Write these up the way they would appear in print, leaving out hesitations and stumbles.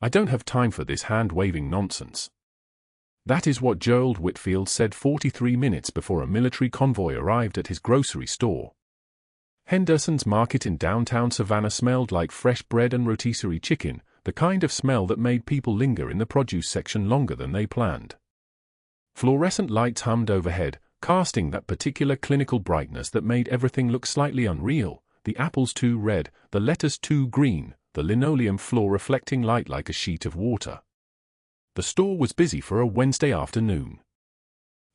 I don't have time for this hand-waving nonsense. That is what Gerald Whitfield said 43 minutes before a military convoy arrived at his grocery store. Henderson's market in downtown Savannah smelled like fresh bread and rotisserie chicken, the kind of smell that made people linger in the produce section longer than they planned. Fluorescent lights hummed overhead, casting that particular clinical brightness that made everything look slightly unreal, the apples too red, the lettuce too green, the linoleum floor reflecting light like a sheet of water. The store was busy for a Wednesday afternoon.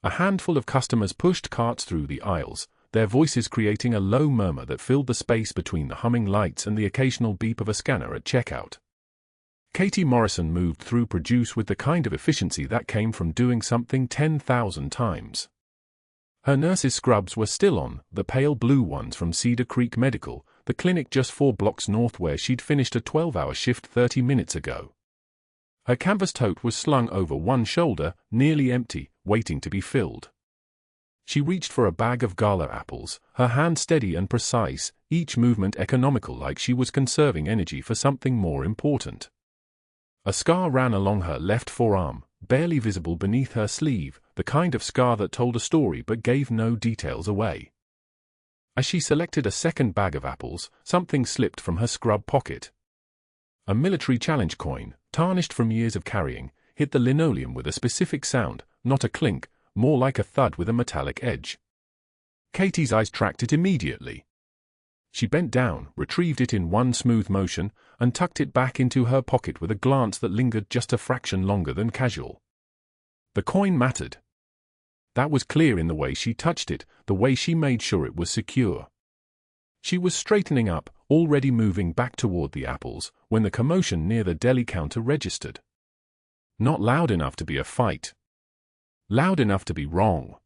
A handful of customers pushed carts through the aisles, their voices creating a low murmur that filled the space between the humming lights and the occasional beep of a scanner at checkout. Katie Morrison moved through produce with the kind of efficiency that came from doing something 10,000 times. Her nurse's scrubs were still on, the pale blue ones from Cedar Creek Medical, the clinic just 4 blocks north where she'd finished a 12-hour shift 30 minutes ago. Her canvas tote was slung over one shoulder, nearly empty, waiting to be filled. She reached for a bag of gala apples, her hand steady and precise, each movement economical like she was conserving energy for something more important. A scar ran along her left forearm, barely visible beneath her sleeve, the kind of scar that told a story but gave no details away. As she selected a second bag of apples, something slipped from her scrub pocket. A military challenge coin, tarnished from years of carrying, hit the linoleum with a specific sound, not a clink, more like a thud with a metallic edge. Katie's eyes tracked it immediately. She bent down, retrieved it in one smooth motion, and tucked it back into her pocket with a glance that lingered just a fraction longer than casual. The coin mattered. That was clear in the way she touched it, the way she made sure it was secure. She was straightening up, already moving back toward the apples, when the commotion near the deli counter registered. Not loud enough to be a fight. Loud enough to be wrong.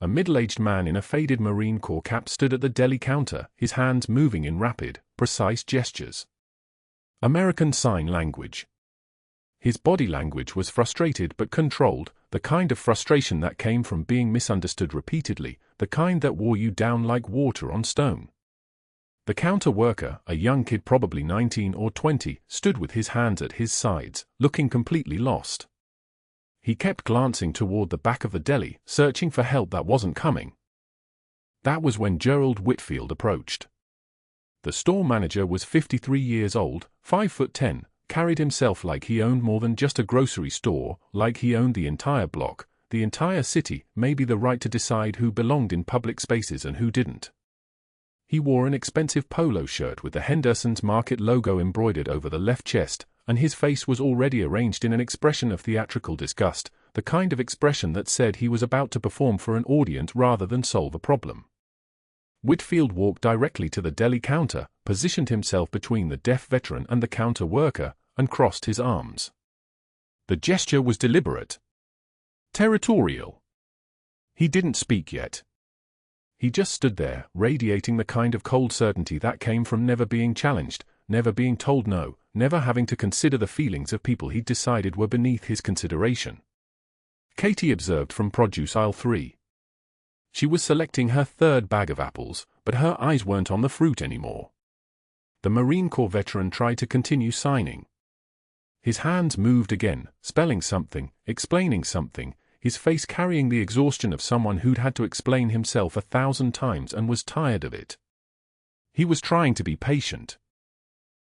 A middle-aged man in a faded Marine Corps cap stood at the deli counter, his hands moving in rapid, precise gestures. American Sign Language. His body language was frustrated but controlled, the kind of frustration that came from being misunderstood repeatedly, the kind that wore you down like water on stone. The counter worker, a young kid probably 19 or 20, stood with his hands at his sides, looking completely lost. He kept glancing toward the back of the deli, searching for help that wasn't coming. That was when Gerald Whitfield approached. The store manager was 53 years old, 5'10", carried himself like he owned more than just a grocery store, like he owned the entire block, the entire city, maybe the right to decide who belonged in public spaces and who didn't. He wore an expensive polo shirt with the Henderson's Market logo embroidered over the left chest, and his face was already arranged in an expression of theatrical disgust, the kind of expression that said he was about to perform for an audience rather than solve a problem. Whitfield walked directly to the deli counter, positioned himself between the deaf veteran and the counter worker, and crossed his arms. The gesture was deliberate. Territorial. He didn't speak yet. He just stood there, radiating the kind of cold certainty that came from never being challenged, never being told no, never having to consider the feelings of people he'd decided were beneath his consideration. Katie observed from produce aisle 3. She was selecting her third bag of apples, but her eyes weren't on the fruit anymore. The Marine Corps veteran tried to continue signing. His hands moved again, spelling something, explaining something, his face carrying the exhaustion of someone who'd had to explain himself 1,000 times and was tired of it. He was trying to be patient.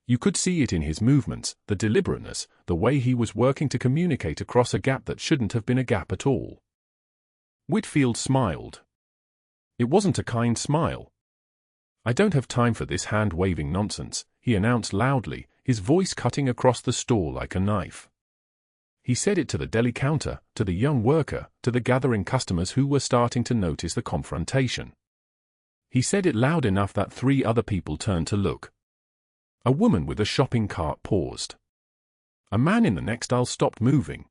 You could see it in his movements, the deliberateness, the way he was working to communicate across a gap that shouldn't have been a gap at all. Whitfield smiled. It wasn't a kind smile. "I don't have time for this hand-waving nonsense," he announced loudly, his voice cutting across the store like a knife. He said it to the deli counter, to the young worker, to the gathering customers who were starting to notice the confrontation. He said it loud enough that 3 other people turned to look. A woman with a shopping cart paused. A man in the next aisle stopped moving.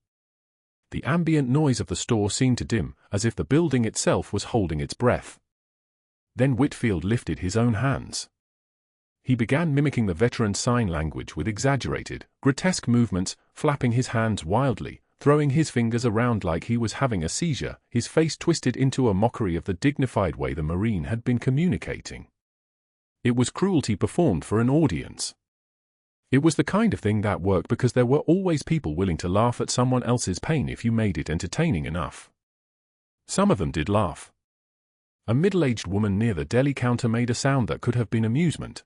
The ambient noise of the store seemed to dim, as if the building itself was holding its breath. Then Whitfield lifted his own hands. He began mimicking the veteran sign language with exaggerated, grotesque movements, flapping his hands wildly, throwing his fingers around like he was having a seizure, his face twisted into a mockery of the dignified way the Marine had been communicating. It was cruelty performed for an audience. It was the kind of thing that worked because there were always people willing to laugh at someone else's pain if you made it entertaining enough. Some of them did laugh. A middle-aged woman near the deli counter made a sound that could have been amusement.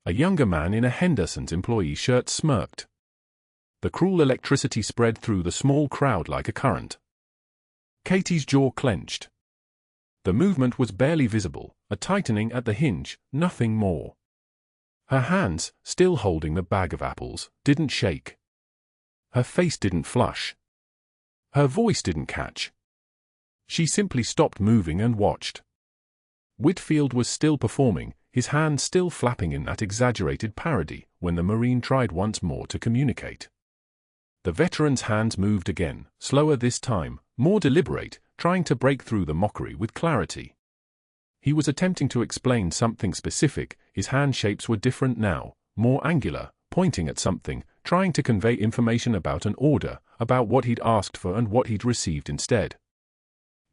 A younger man in a Henderson's employee shirt smirked. The cruel electricity spread through the small crowd like a current. Katie's jaw clenched. The movement was barely visible, a tightening at the hinge, nothing more. Her hands, still holding the bag of apples, didn't shake. Her face didn't flush. Her voice didn't catch. She simply stopped moving and watched. Whitfield was still performing, his hands still flapping in that exaggerated parody, when the Marine tried once more to communicate. The veteran's hands moved again, slower this time, more deliberate, trying to break through the mockery with clarity. He was attempting to explain something specific, his hand shapes were different now, more angular, pointing at something, trying to convey information about an order, about what he'd asked for and what he'd received instead.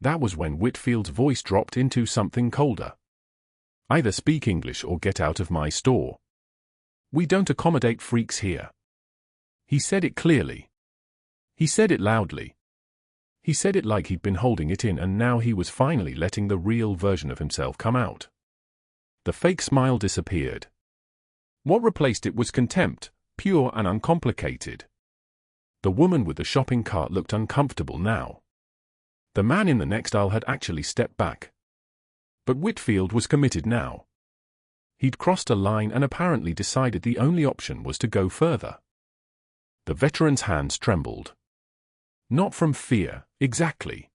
That was when Whitfield's voice dropped into something colder. Either speak English or get out of my store. We don't accommodate freaks here. He said it clearly. He said it loudly. He said it like he'd been holding it in, and now he was finally letting the real version of himself come out. The fake smile disappeared. What replaced it was contempt, pure and uncomplicated. The woman with the shopping cart looked uncomfortable now. The man in the next aisle had actually stepped back. But Whitfield was committed now. He'd crossed a line and apparently decided the only option was to go further. The veteran's hands trembled. Not from fear, exactly.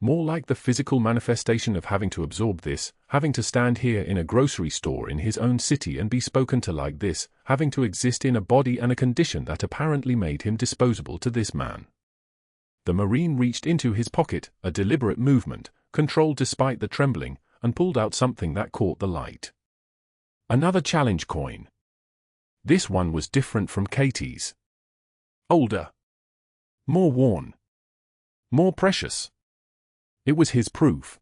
More like the physical manifestation of having to absorb this, having to stand here in a grocery store in his own city and be spoken to like this, having to exist in a body and a condition that apparently made him disposable to this man. The Marine reached into his pocket, a deliberate movement, controlled despite the trembling, and pulled out something that caught the light. Another challenge coin. This one was different from Katie's. Older. More worn. More precious. It was his proof.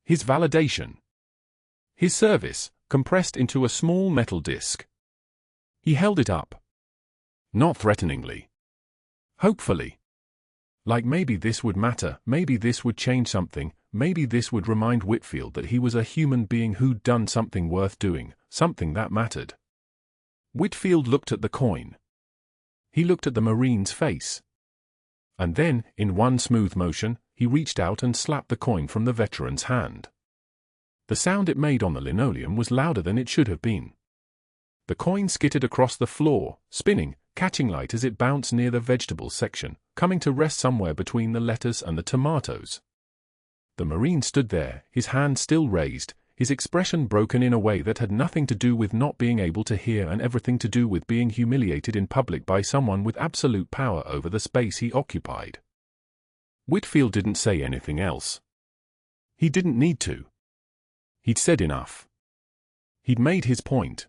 His validation. His service, compressed into a small metal disc. He held it up. Not threateningly. Hopefully. Like maybe this would matter, maybe this would change something, maybe this would remind Whitfield that he was a human being who'd done something worth doing, something that mattered. Whitfield looked at the coin. He looked at the Marine's face. And then, in one smooth motion, he reached out and slapped the coin from the veteran's hand. The sound it made on the linoleum was louder than it should have been. The coin skittered across the floor, spinning, catching light as it bounced near the vegetables section, coming to rest somewhere between the lettuce and the tomatoes. The Marine stood there, his hand still raised, his expression broken in a way that had nothing to do with not being able to hear and everything to do with being humiliated in public by someone with absolute power over the space he occupied. Whitfield didn't say anything else. He didn't need to. He'd said enough. He'd made his point.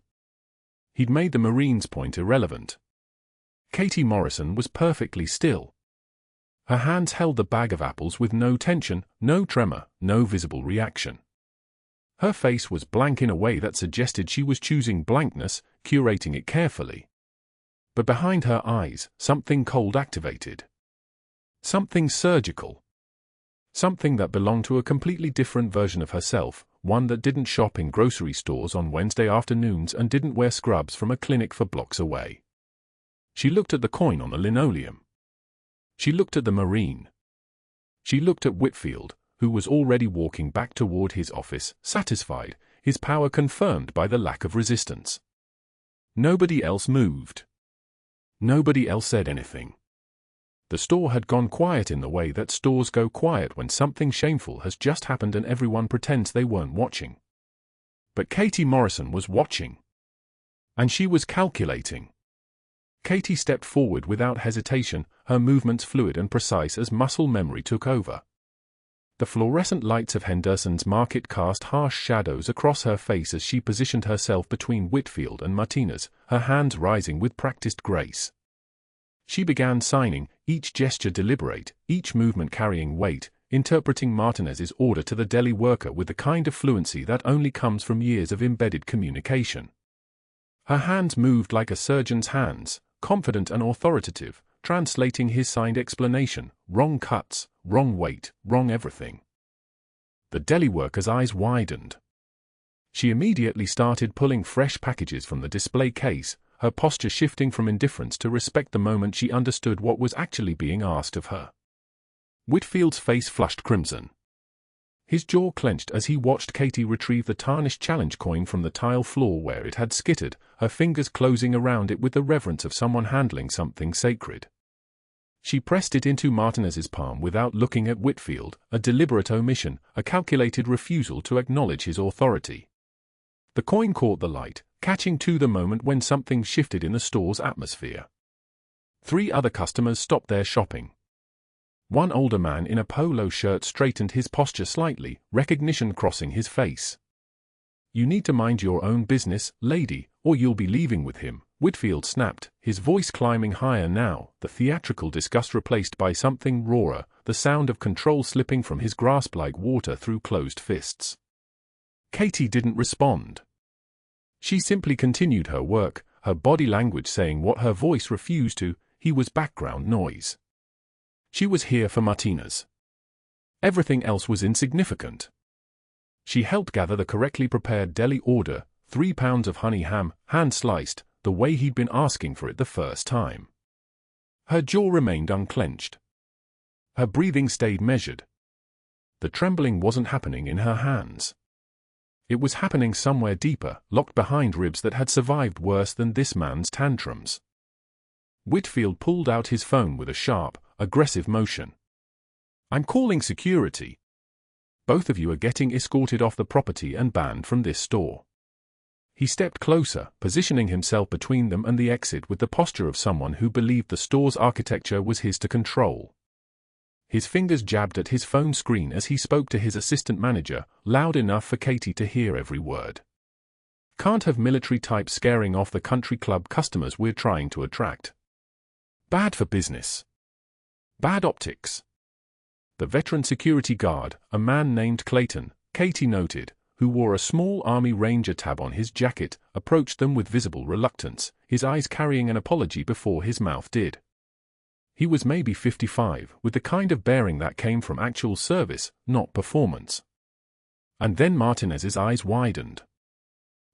He'd made the Marine's point irrelevant. Katie Morrison was perfectly still. Her hands held the bag of apples with no tension, no tremor, no visible reaction. Her face was blank in a way that suggested she was choosing blankness, curating it carefully. But behind her eyes, something cold activated. Something surgical. Something that belonged to a completely different version of herself, one that didn't shop in grocery stores on Wednesday afternoons and didn't wear scrubs from a clinic for blocks away. She looked at the coin on the linoleum. She looked at the Marine. She looked at Whitfield, who was already walking back toward his office, satisfied, his power confirmed by the lack of resistance. Nobody else moved. Nobody else said anything. The store had gone quiet in the way that stores go quiet when something shameful has just happened and everyone pretends they weren't watching. But Katie Morrison was watching. And she was calculating. Katie stepped forward without hesitation, her movements fluid and precise as muscle memory took over. The fluorescent lights of Henderson's market cast harsh shadows across her face as she positioned herself between Whitfield and Martinez, her hands rising with practiced grace. She began signing, each gesture deliberate, each movement carrying weight, interpreting Martinez's order to the deli worker with the kind of fluency that only comes from years of embedded communication. Her hands moved like a surgeon's hands, confident and authoritative, translating his signed explanation: wrong cuts, wrong weight, wrong everything. The deli worker's eyes widened. She immediately started pulling fresh packages from the display case, her posture shifting from indifference to respect the moment she understood what was actually being asked of her. Whitfield's face flushed crimson. His jaw clenched as he watched Katie retrieve the tarnished challenge coin from the tile floor where it had skittered, her fingers closing around it with the reverence of someone handling something sacred. She pressed it into Martinez's palm without looking at Whitfield, a deliberate omission, a calculated refusal to acknowledge his authority. The coin caught the light, catching to the moment when something shifted in the store's atmosphere. 3 other customers stopped their shopping. One older man in a polo shirt straightened his posture slightly, recognition crossing his face. "You need to mind your own business, lady, or you'll be leaving with him," Whitfield snapped, his voice climbing higher now, the theatrical disgust replaced by something rawer, the sound of control slipping from his grasp like water through closed fists. Katie didn't respond. She simply continued her work, her body language saying what her voice refused to: he was background noise. She was here for Martinez. Everything else was insignificant. She helped gather the correctly prepared deli order, 3 pounds of honey ham, hand-sliced, the way he'd been asking for it the first time. Her jaw remained unclenched. Her breathing stayed measured. The trembling wasn't happening in her hands. It was happening somewhere deeper, locked behind ribs that had survived worse than this man's tantrums. Whitfield pulled out his phone with a sharp, aggressive motion. "I'm calling security. Both of you are getting escorted off the property and banned from this store." He stepped closer, positioning himself between them and the exit with the posture of someone who believed the store's architecture was his to control. His fingers jabbed at his phone screen as he spoke to his assistant manager, loud enough for Katie to hear every word. "Can't have military types scaring off the country club customers we're trying to attract. Bad for business. Bad optics." The veteran security guard, a man named Clayton, Katie noted, who wore a small Army Ranger tab on his jacket, approached them with visible reluctance, his eyes carrying an apology before his mouth did. He was maybe 55, with the kind of bearing that came from actual service, not performance. And then Martinez's eyes widened.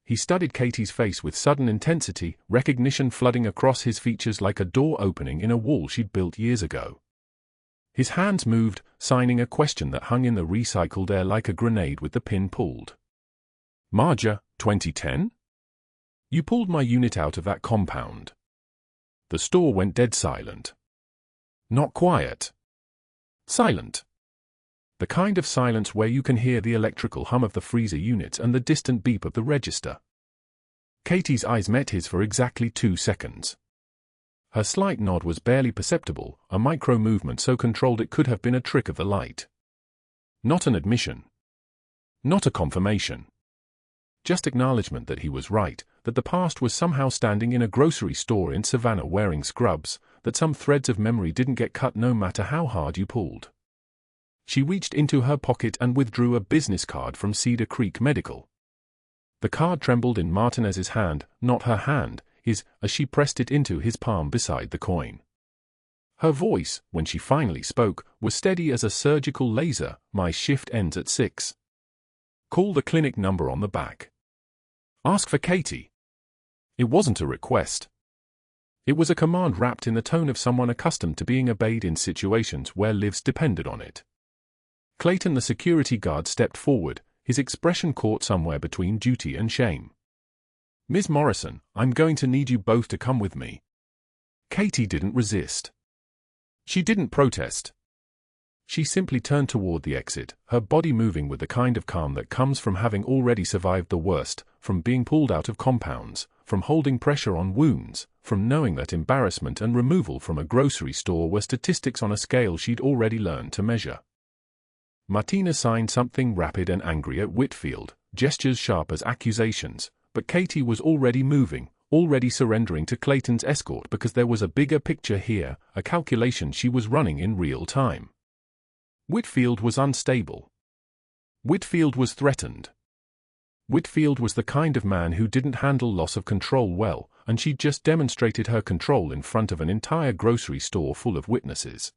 He studied Katie's face with sudden intensity, recognition flooding across his features like a door opening in a wall she'd built years ago. His hands moved, signing a question that hung in the recycled air like a grenade with the pin pulled. "Marja, 2010? You pulled my unit out of that compound." The store went dead silent. Not quiet. Silent. The kind of silence where you can hear the electrical hum of the freezer unit and the distant beep of the register. Katie's eyes met his for exactly 2 seconds. Her slight nod was barely perceptible, a micro-movement so controlled it could have been a trick of the light. Not an admission. Not a confirmation. Just acknowledgement that he was right, that the past was somehow standing in a grocery store in Savannah wearing scrubs, that some threads of memory didn't get cut no matter how hard you pulled. She reached into her pocket and withdrew a business card from Cedar Creek Medical. The card trembled in Martinez's hand, not her hand, as she pressed it into his palm beside the coin. Her voice, when she finally spoke, was steady as a surgical laser. "My shift ends at 6. Call the clinic number on the back. Ask for Katie." It wasn't a request. It was a command wrapped in the tone of someone accustomed to being obeyed in situations where lives depended on it. Clayton, the security guard, stepped forward, his expression caught somewhere between duty and shame. "Ms. Morrison, I'm going to need you both to come with me." Katie didn't resist. She didn't protest. She simply turned toward the exit, her body moving with the kind of calm that comes from having already survived the worst, from being pulled out of compounds, from holding pressure on wounds, from knowing that embarrassment and removal from a grocery store were statistics on a scale she'd already learned to measure. Martinez signed something rapid and angry at Whitfield, gestures sharp as accusations, but Katie was already moving, already surrendering to Clayton's escort because there was a bigger picture here, a calculation she was running in real time. Whitfield was unstable. Whitfield was threatened. Whitfield was the kind of man who didn't handle loss of control well, and she'd just demonstrated her control in front of an entire grocery store full of witnesses.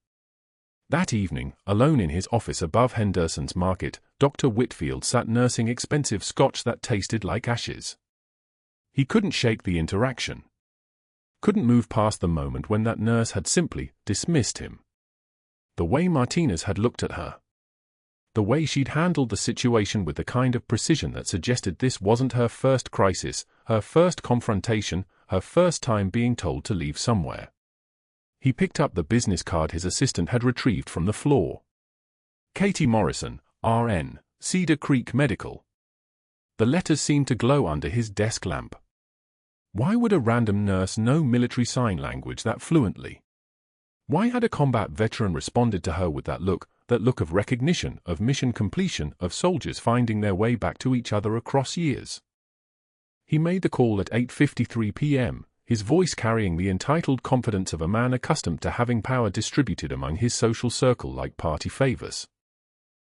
That evening, alone in his office above Henderson's market, Dr. Whitfield sat nursing expensive scotch that tasted like ashes. He couldn't shake the interaction. Couldn't move past the moment when that nurse had simply dismissed him. The way Martinez had looked at her. The way she'd handled the situation with the kind of precision that suggested this wasn't her first crisis, her first confrontation, her first time being told to leave somewhere. He picked up the business card his assistant had retrieved from the floor. Katie Morrison, RN, Cedar Creek Medical. The letters seemed to glow under his desk lamp. Why would a random nurse know military sign language that fluently? Why had a combat veteran responded to her with that look of recognition, of mission completion, of soldiers finding their way back to each other across years? He made the call at 8:53 p.m., his voice carrying the entitled confidence of a man accustomed to having power distributed among his social circle like party favors.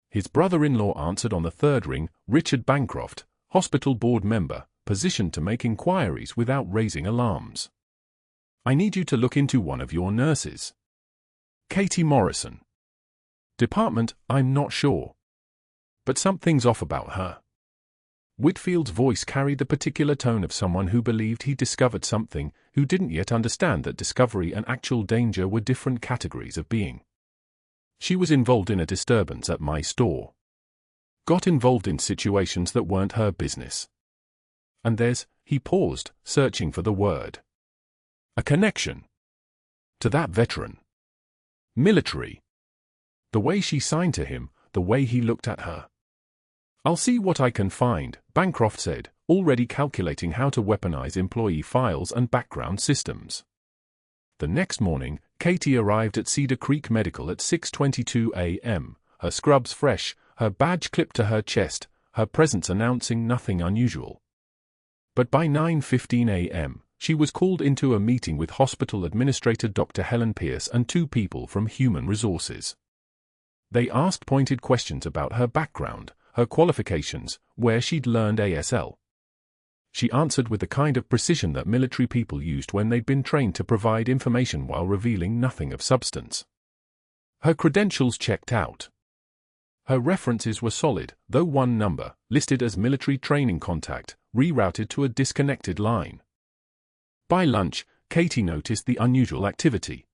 His brother-in-law answered on the third ring, Richard Bancroft, hospital board member, positioned to make inquiries without raising alarms. "I need you to look into one of your nurses." Katie Morrison. "Department, I'm not sure. But something's off about her." Whitfield's voice carried the particular tone of someone who believed he discovered something, who didn't yet understand that discovery and actual danger were different categories of being. "She was involved in a disturbance at my store. Got involved in situations that weren't her business. And he paused, searching for the word. A connection. To that veteran. Military. The way she signed to him, the way he looked at her. "I'll see what I can find," Bancroft said, already calculating how to weaponize employee files and background systems. The next morning, Katie arrived at Cedar Creek Medical at 6:22 a.m., her scrubs fresh, her badge clipped to her chest, her presence announcing nothing unusual. But by 9:15 a.m., she was called into a meeting with hospital administrator Dr. Helen Pierce and two people from Human Resources. They asked pointed questions about her background, her qualifications, where she'd learned ASL. She answered with the kind of precision that military people used when they'd been trained to provide information while revealing nothing of substance. Her credentials checked out. Her references were solid, though one number, listed as military training contact, rerouted to a disconnected line. By lunch, Katie noticed the unusual activity.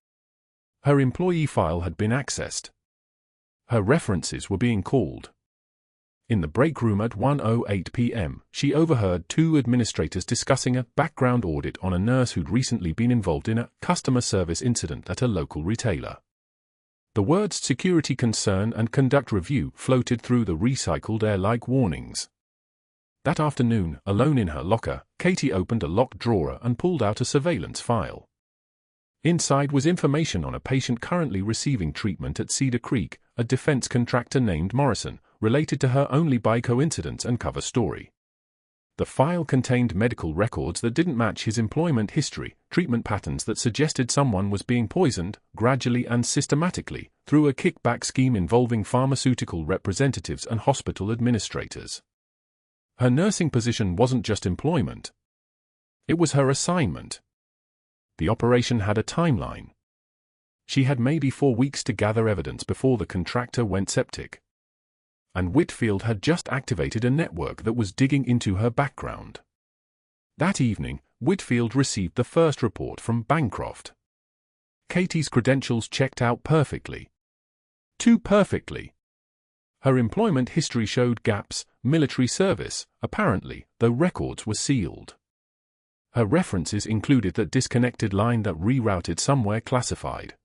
Her employee file had been accessed. Her references were being called. In the break room at 1:08 p.m., she overheard two administrators discussing a background audit on a nurse who'd recently been involved in a customer service incident at a local retailer. The words security concern and conduct review floated through the recycled air like warnings. That afternoon, alone in her locker, Katie opened a locked drawer and pulled out a surveillance file. Inside was information on a patient currently receiving treatment at Cedar Creek, a defense contractor named Morrison, related to her only by coincidence and cover story. The file contained medical records that didn't match his employment history, treatment patterns that suggested someone was being poisoned, gradually and systematically, through a kickback scheme involving pharmaceutical representatives and hospital administrators. Her nursing position wasn't just employment. It was her assignment. The operation had a timeline. She had maybe 4 weeks to gather evidence before the contractor went septic. And Whitfield had just activated a network that was digging into her background. That evening, Whitfield received the first report from Bancroft. Katie's credentials checked out perfectly. Too perfectly. Her employment history showed gaps, military service, apparently, though records were sealed. Her references included that disconnected line that rerouted somewhere classified.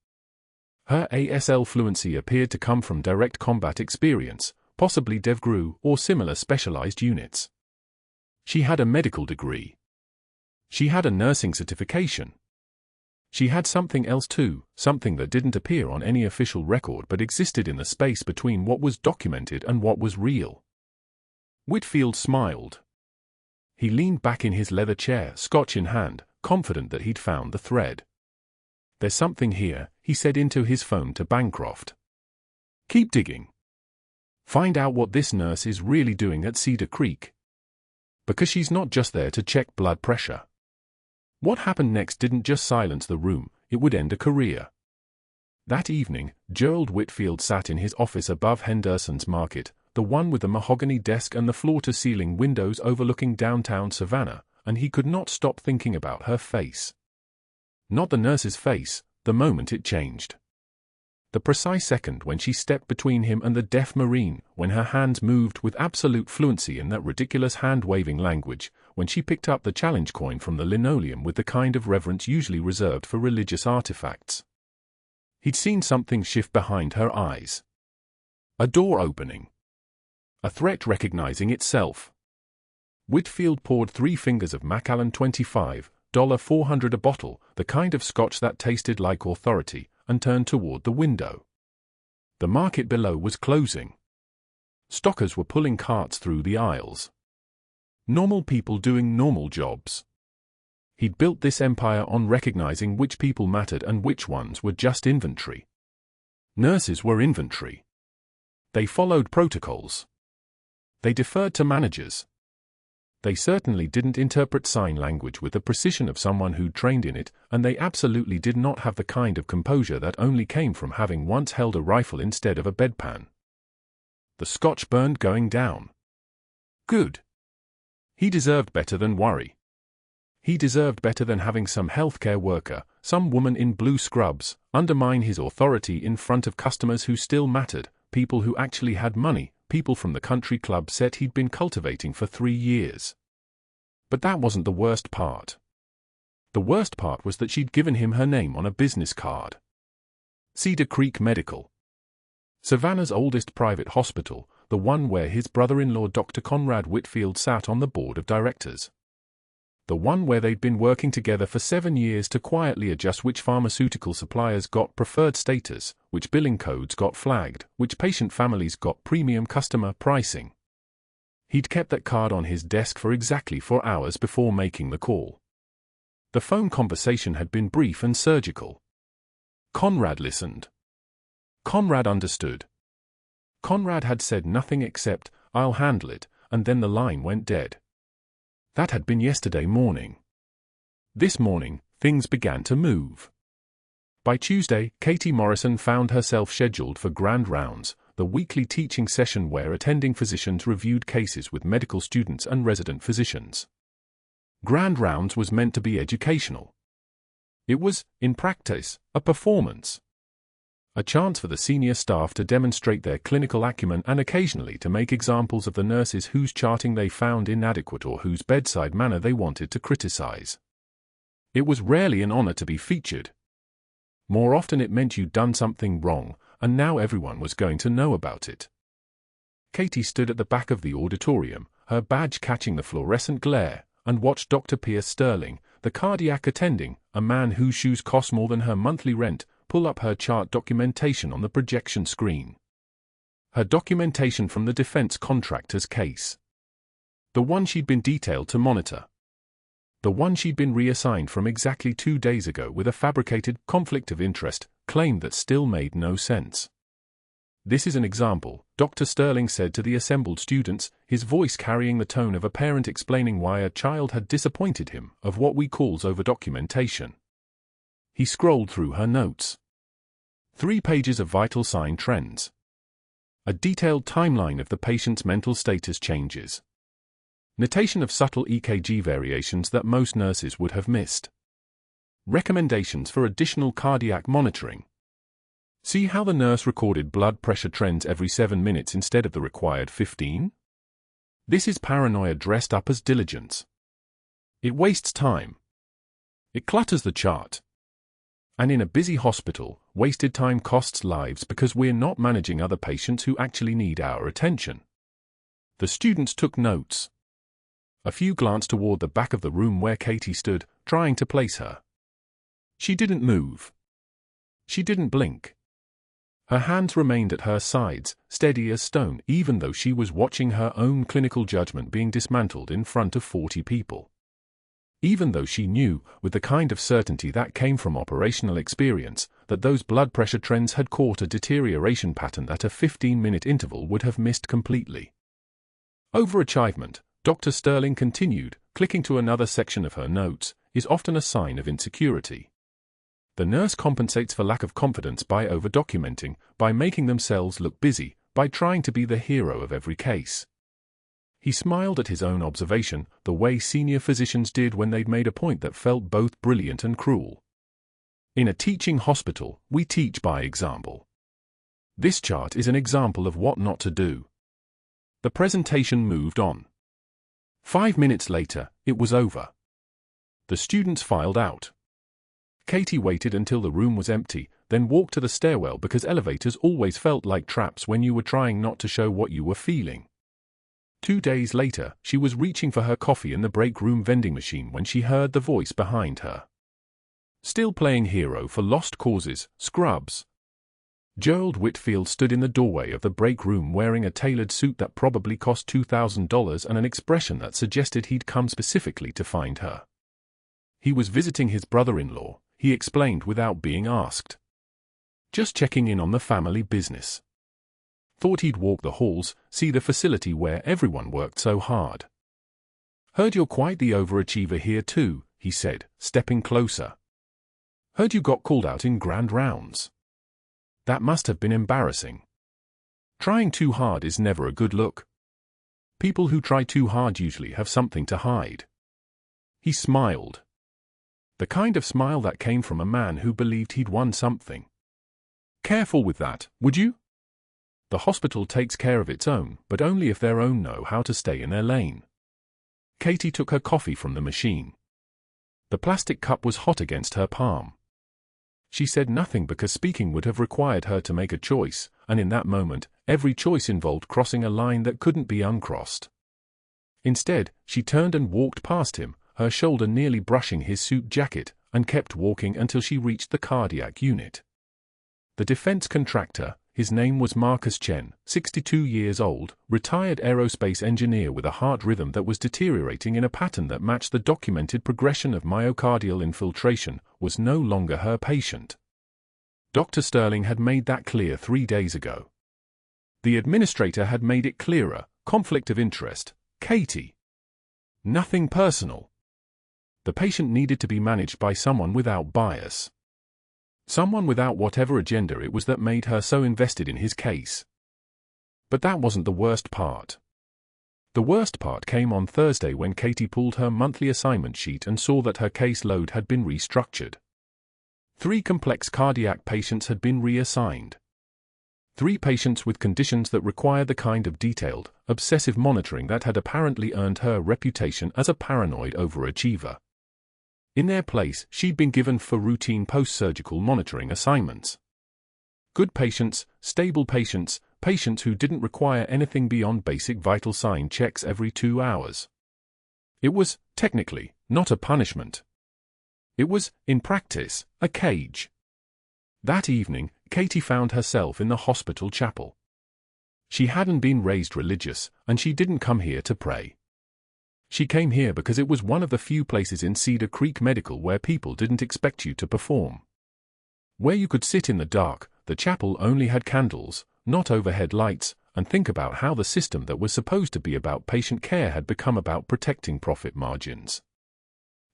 Her ASL fluency appeared to come from direct combat experience, possibly DevGru or similar specialized units. She had a medical degree. She had a nursing certification. She had something else too, something that didn't appear on any official record but existed in the space between what was documented and what was real. Whitfield smiled. He leaned back in his leather chair, scotch in hand, confident that he'd found the thread. "There's something here," he said into his phone to Bancroft. "Keep digging. Find out what this nurse is really doing at Cedar Creek." Because she's not just there to check blood pressure. What happened next didn't just silence the room, it would end a career. That evening, Gerald Whitfield sat in his office above Henderson's Market, the one with the mahogany desk and the floor-to-ceiling windows overlooking downtown Savannah, and he could not stop thinking about her face. Not the nurse's face, the moment it changed. The precise second when she stepped between him and the deaf Marine, when her hands moved with absolute fluency in that ridiculous hand-waving language, when she picked up the challenge coin from the linoleum with the kind of reverence usually reserved for religious artifacts. He'd seen something shift behind her eyes. A door opening. A threat recognizing itself. Whitfield poured 3 fingers of Macallan $25, $400 a bottle, the kind of scotch that tasted like authority, and turned toward the window. The market below was closing. Stockers were pulling carts through the aisles. Normal people doing normal jobs. He'd built this empire on recognizing which people mattered and which ones were just inventory. Nurses were inventory. They followed protocols. They deferred to managers. They certainly didn't interpret sign language with the precision of someone who'd trained in it, and they absolutely did not have the kind of composure that only came from having once held a rifle instead of a bedpan. The scotch burned going down. Good. He deserved better than worry. He deserved better than having some healthcare worker, some woman in blue scrubs, undermine his authority in front of customers who still mattered, people who actually had money, people from the country club set he'd been cultivating for 3 years. But that wasn't the worst part. The worst part was that she'd given him her name on a business card. Cedar Creek Medical. Savannah's oldest private hospital, the one where his brother-in-law Dr. Conrad Whitfield sat on the board of directors. The one where they'd been working together for 7 years to quietly adjust which pharmaceutical suppliers got preferred status, which billing codes got flagged, which patient families got premium customer pricing. He'd kept that card on his desk for exactly 4 hours before making the call. The phone conversation had been brief and surgical. Conrad listened. Conrad understood. Conrad had said nothing except, "I'll handle it," and then the line went dead. That had been yesterday morning. This morning, things began to move. By Tuesday, Katie Morrison found herself scheduled for Grand Rounds, the weekly teaching session where attending physicians reviewed cases with medical students and resident physicians. Grand Rounds was meant to be educational. It was, in practice, a performance. A chance for the senior staff to demonstrate their clinical acumen and occasionally to make examples of the nurses whose charting they found inadequate or whose bedside manner they wanted to criticize. It was rarely an honor to be featured. More often it meant you'd done something wrong, and now everyone was going to know about it. Katie stood at the back of the auditorium, her badge catching the fluorescent glare, and watched Dr. Pierce Sterling, the cardiac attending, a man whose shoes cost more than her monthly rent, pull up her chart documentation on the projection screen. Her documentation from the defense contractor's case. The one she'd been detailed to monitor. The one she'd been reassigned from exactly 2 days ago with a fabricated conflict of interest claim that still made no sense. "This is an example," Dr. Sterling said to the assembled students, his voice carrying the tone of a parent explaining why a child had disappointed him, "of what we calls over-documentation." He scrolled through her notes. 3 pages of vital sign trends. A detailed timeline of the patient's mental status changes. Notation of subtle EKG variations that most nurses would have missed. Recommendations for additional cardiac monitoring. See how the nurse recorded blood pressure trends every 7 minutes instead of the required 15? This is paranoia dressed up as diligence. It wastes time. It clutters the chart. And in a busy hospital, wasted time costs lives because we're not managing other patients who actually need our attention. The students took notes. A few glanced toward the back of the room where Katie stood, trying to place her. She didn't move. She didn't blink. Her hands remained at her sides, steady as stone, even though she was watching her own clinical judgment being dismantled in front of 40 people. Even though she knew, with the kind of certainty that came from operational experience, that those blood pressure trends had caught a deterioration pattern that a 15-minute interval would have missed completely. Overachievement, Dr. Sterling continued, clicking to another section of her notes, is often a sign of insecurity. The nurse compensates for lack of confidence by over-documenting, by making themselves look busy, by trying to be the hero of every case. He smiled at his own observation, the way senior physicians did when they'd made a point that felt both brilliant and cruel. In a teaching hospital, we teach by example. This chart is an example of what not to do. The presentation moved on. 5 minutes later, it was over. The students filed out. Katie waited until the room was empty, then walked to the stairwell because elevators always felt like traps when you were trying not to show what you were feeling. 2 days later, she was reaching for her coffee in the break room vending machine when she heard the voice behind her. Still playing hero for lost causes, Scrubs. Gerald Whitfield stood in the doorway of the break room wearing a tailored suit that probably cost $2,000 and an expression that suggested he'd come specifically to find her. He was visiting his brother-in-law, he explained without being asked. Just checking in on the family business. Thought he'd walk the halls, see the facility where everyone worked so hard. Heard you're quite the overachiever here too, he said, stepping closer. Heard you got called out in grand rounds. That must have been embarrassing. Trying too hard is never a good look. People who try too hard usually have something to hide. He smiled. The kind of smile that came from a man who believed he'd won something. Careful with that, would you? The hospital takes care of its own, but only if their own know how to stay in their lane. Katie took her coffee from the machine. The plastic cup was hot against her palm. She said nothing because speaking would have required her to make a choice, and in that moment, every choice involved crossing a line that couldn't be uncrossed. Instead, she turned and walked past him, her shoulder nearly brushing his suit jacket, and kept walking until she reached the cardiac unit. The defense contractor, his name was Marcus Chen, 62 years old, retired aerospace engineer with a heart rhythm that was deteriorating in a pattern that matched the documented progression of myocardial infiltration, was no longer her patient. Dr. Sterling had made that clear 3 days ago. The administrator had made it clearer, conflict of interest, Katie. Nothing personal. The patient needed to be managed by someone without bias. Someone without whatever agenda it was that made her so invested in his case. But that wasn't the worst part. The worst part came on Thursday when Katie pulled her monthly assignment sheet and saw that her caseload had been restructured. 3 complex cardiac patients had been reassigned. 3 patients with conditions that required the kind of detailed, obsessive monitoring that had apparently earned her a reputation as a paranoid overachiever. In their place, she'd been given 4 routine post-surgical monitoring assignments. Good patients, stable patients, patients who didn't require anything beyond basic vital sign checks every 2 hours. It was, technically, not a punishment. It was, in practice, a cage. That evening, Katie found herself in the hospital chapel. She hadn't been raised religious, and she didn't come here to pray. She came here because it was one of the few places in Cedar Creek Medical where people didn't expect you to perform. Where you could sit in the dark, the chapel only had candles, not overhead lights, and think about how the system that was supposed to be about patient care had become about protecting profit margins.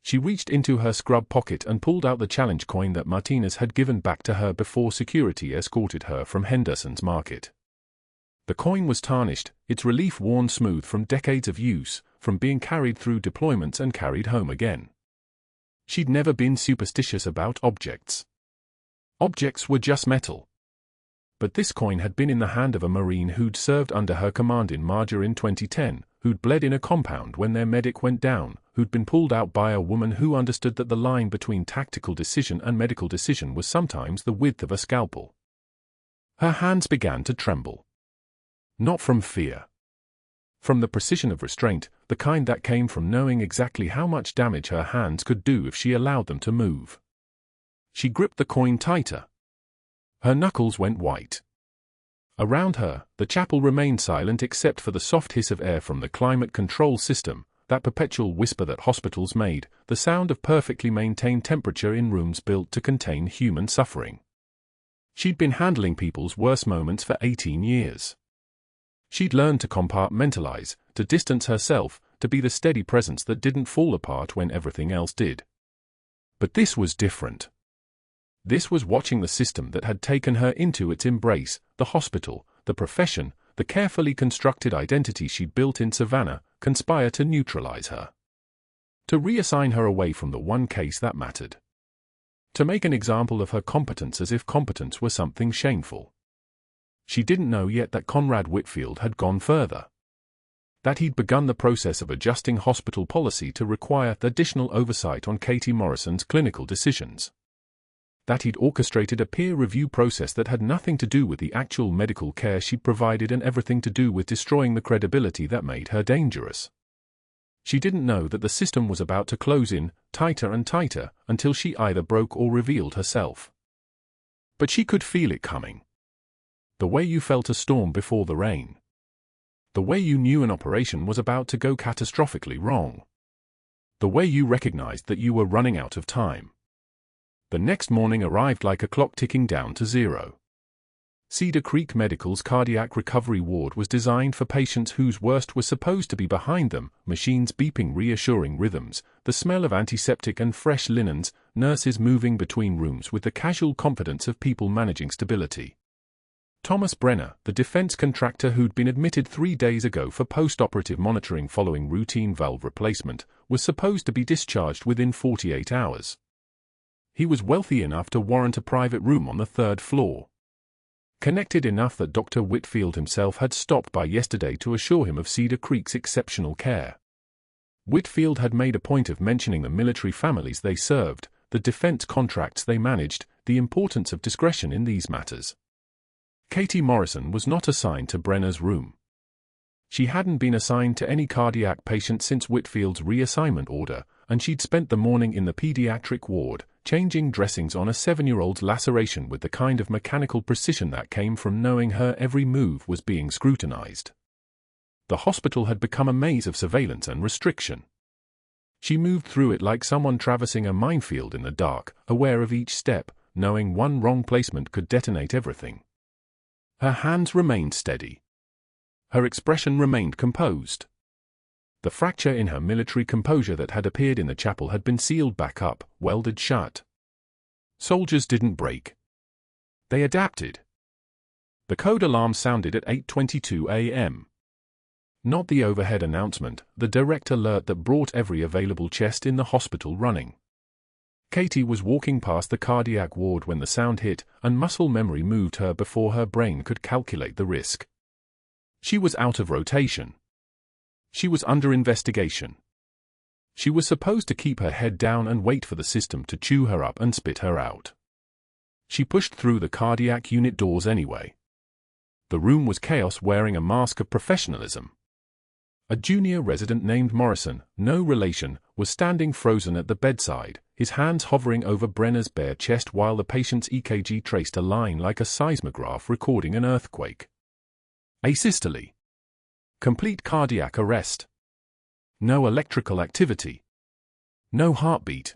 She reached into her scrub pocket and pulled out the challenge coin that Martinez had given back to her before security escorted her from Henderson's market. The coin was tarnished, its relief worn smooth from decades of use, from being carried through deployments and carried home again. She'd never been superstitious about objects. Objects were just metal. But this coin had been in the hand of a Marine who'd served under her command in Marja in 2010, who'd bled in a compound when their medic went down, who'd been pulled out by a woman who understood that the line between tactical decision and medical decision was sometimes the width of a scalpel. Her hands began to tremble. Not from fear. From the precision of restraint, the kind that came from knowing exactly how much damage her hands could do if she allowed them to move. She gripped the coin tighter. Her knuckles went white. Around her, the chapel remained silent except for the soft hiss of air from the climate control system, that perpetual whisper that hospitals made, the sound of perfectly maintained temperature in rooms built to contain human suffering. She'd been handling people's worst moments for 18 years. She'd learned to compartmentalize, to distance herself, to be the steady presence that didn't fall apart when everything else did. But this was different. This was watching the system that had taken her into its embrace, the hospital, the profession, the carefully constructed identity she'd built in Savannah, conspire to neutralize her. To reassign her away from the one case that mattered. To make an example of her competence as if competence were something shameful. She didn't know yet that Conrad Whitfield had gone further. That he'd begun the process of adjusting hospital policy to require additional oversight on Katie Morrison's clinical decisions. That he'd orchestrated a peer review process that had nothing to do with the actual medical care she'd provided and everything to do with destroying the credibility that made her dangerous. She didn't know that the system was about to close in, tighter and tighter, until she either broke or revealed herself. But she could feel it coming. The way you felt a storm before the rain. The way you knew an operation was about to go catastrophically wrong. The way you recognized that you were running out of time. The next morning arrived like a clock ticking down to zero. Cedar Creek Medical's cardiac recovery ward was designed for patients whose worst was supposed to be behind them, machines beeping reassuring rhythms, the smell of antiseptic and fresh linens, nurses moving between rooms with the casual confidence of people managing stability. Thomas Brenner, the defense contractor who'd been admitted 3 days ago for post-operative monitoring following routine valve replacement, was supposed to be discharged within 48 hours. He was wealthy enough to warrant a private room on the 3rd floor. Connected enough that Dr. Whitfield himself had stopped by yesterday to assure him of Cedar Creek's exceptional care. Whitfield had made a point of mentioning the military families they served, the defense contracts they managed, the importance of discretion in these matters. Katie Morrison was not assigned to Brenner's room. She hadn't been assigned to any cardiac patient since Whitfield's reassignment order, and she'd spent the morning in the pediatric ward, changing dressings on a 7-year-old's laceration with the kind of mechanical precision that came from knowing her every move was being scrutinized. The hospital had become a maze of surveillance and restriction. She moved through it like someone traversing a minefield in the dark, aware of each step, knowing one wrong placement could detonate everything. Her hands remained steady. Her expression remained composed. The fracture in her military composure that had appeared in the chapel had been sealed back up, welded shut. Soldiers didn't break. They adapted. The code alarm sounded at 8:22 a.m. Not the overhead announcement, the direct alert that brought every available chest in the hospital running. Katie was walking past the cardiac ward when the sound hit, and muscle memory moved her before her brain could calculate the risk. She was out of rotation. She was under investigation. She was supposed to keep her head down and wait for the system to chew her up and spit her out. She pushed through the cardiac unit doors anyway. The room was chaos wearing a mask of professionalism. A junior resident named Morrison, no relation, was standing frozen at the bedside, his hands hovering over Brenner's bare chest while the patient's EKG traced a line like a seismograph recording an earthquake. Asystole. Complete cardiac arrest. No electrical activity. No heartbeat.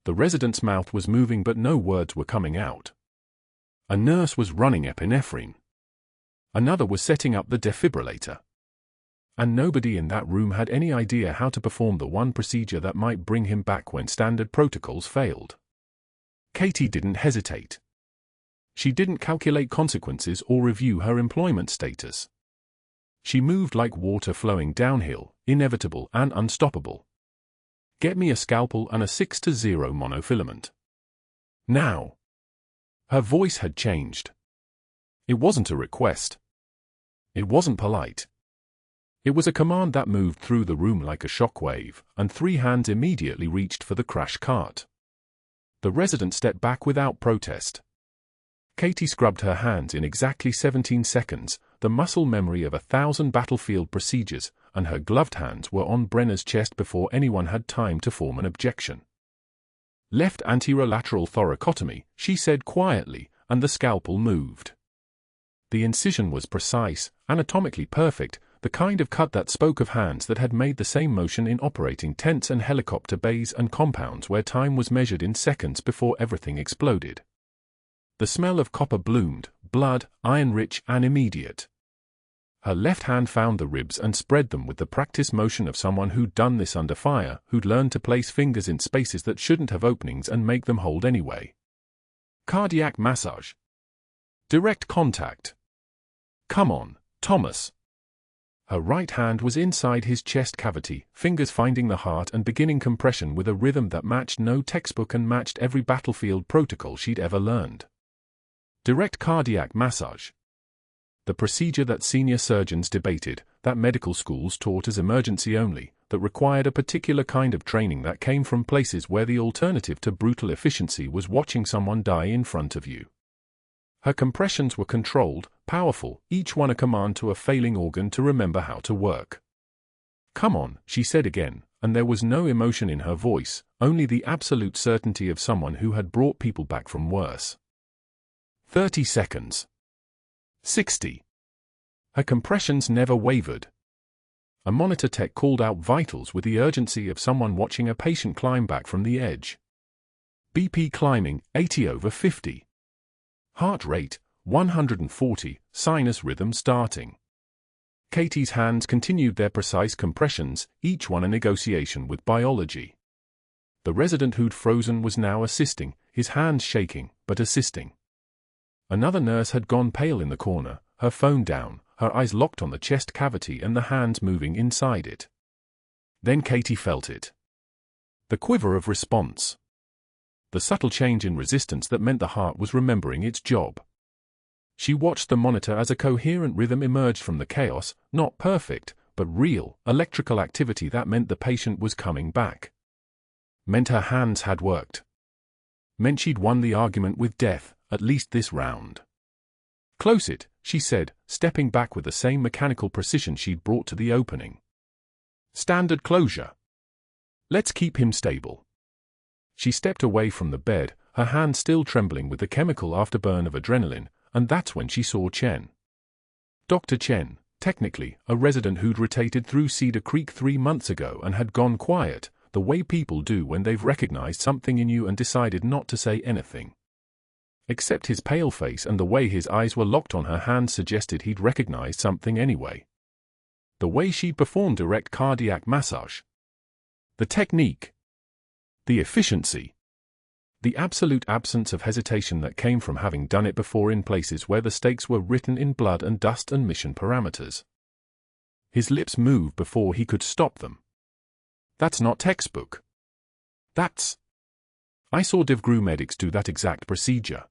The resident's mouth was moving but no words were coming out. A nurse was running epinephrine. Another was setting up the defibrillator. And nobody in that room had any idea how to perform the one procedure that might bring him back when standard protocols failed. Katie didn't hesitate. She didn't calculate consequences or review her employment status. She moved like water flowing downhill, inevitable and unstoppable. Get me a scalpel and a 6-0 monofilament. Now. Her voice had changed. It wasn't a request. It wasn't polite. It was a command that moved through the room like a shockwave, and 3 hands immediately reached for the crash cart. The resident stepped back without protest. Katie scrubbed her hands in exactly 17 seconds, the muscle memory of 1,000 battlefield procedures, and her gloved hands were on Brenner's chest before anyone had time to form an objection. Left anterolateral thoracotomy, she said quietly, and the scalpel moved. The incision was precise, anatomically perfect, the kind of cut that spoke of hands that had made the same motion in operating tents and helicopter bays and compounds where time was measured in seconds before everything exploded. The smell of copper bloomed, blood, iron-rich and immediate. Her left hand found the ribs and spread them with the practiced motion of someone who'd done this under fire, who'd learned to place fingers in spaces that shouldn't have openings and make them hold anyway. Cardiac massage. Direct contact. Come on, Thomas. Her right hand was inside his chest cavity, fingers finding the heart and beginning compression with a rhythm that matched no textbook and matched every battlefield protocol she'd ever learned. Direct cardiac massage. The procedure that senior surgeons debated, that medical schools taught as emergency only, that required a particular kind of training that came from places where the alternative to brutal efficiency was watching someone die in front of you. Her compressions were controlled, powerful, each one a command to a failing organ to remember how to work. Come on, she said again, and there was no emotion in her voice, only the absolute certainty of someone who had brought people back from worse. 30 seconds. 60. Her compressions never wavered. A monitor tech called out vitals with the urgency of someone watching a patient climb back from the edge. BP climbing, 80/50. Heart rate, 140, sinus rhythm starting. Katie's hands continued their precise compressions, each one a negotiation with biology. The resident who'd frozen was now assisting, his hands shaking, but assisting. Another nurse had gone pale in the corner, her phone down, her eyes locked on the chest cavity and the hands moving inside it. Then Katie felt it. The quiver of response. The subtle change in resistance that meant the heart was remembering its job. She watched the monitor as a coherent rhythm emerged from the chaos, not perfect, but real, electrical activity that meant the patient was coming back. Meant her hands had worked. Meant she'd won the argument with death, at least this round. Close it, she said, stepping back with the same mechanical precision she'd brought to the opening. Standard closure. Let's keep him stable. She stepped away from the bed, her hand still trembling with the chemical afterburn of adrenaline, and that's when she saw Chen. Dr. Chen, technically, a resident who'd rotated through Cedar Creek 3 months ago and had gone quiet, the way people do when they've recognized something in you and decided not to say anything. Except his pale face and the way his eyes were locked on her hand suggested he'd recognized something anyway. The way she'd performed direct cardiac massage. The technique. The efficiency. The absolute absence of hesitation that came from having done it before in places where the stakes were written in blood and dust and mission parameters. His lips moved before he could stop them. That's not textbook. That's... I saw DivGru medics do that exact procedure.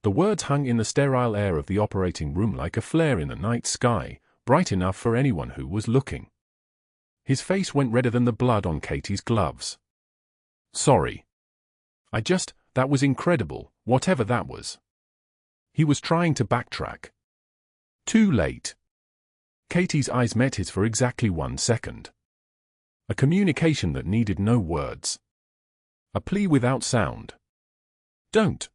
The words hung in the sterile air of the operating room like a flare in the night sky, bright enough for anyone who was looking. His face went redder than the blood on Katie's gloves. Sorry. That was incredible, whatever that was. He was trying to backtrack. Too late. Katie's eyes met his for exactly 1 second. A communication that needed no words. A plea without sound. Don't.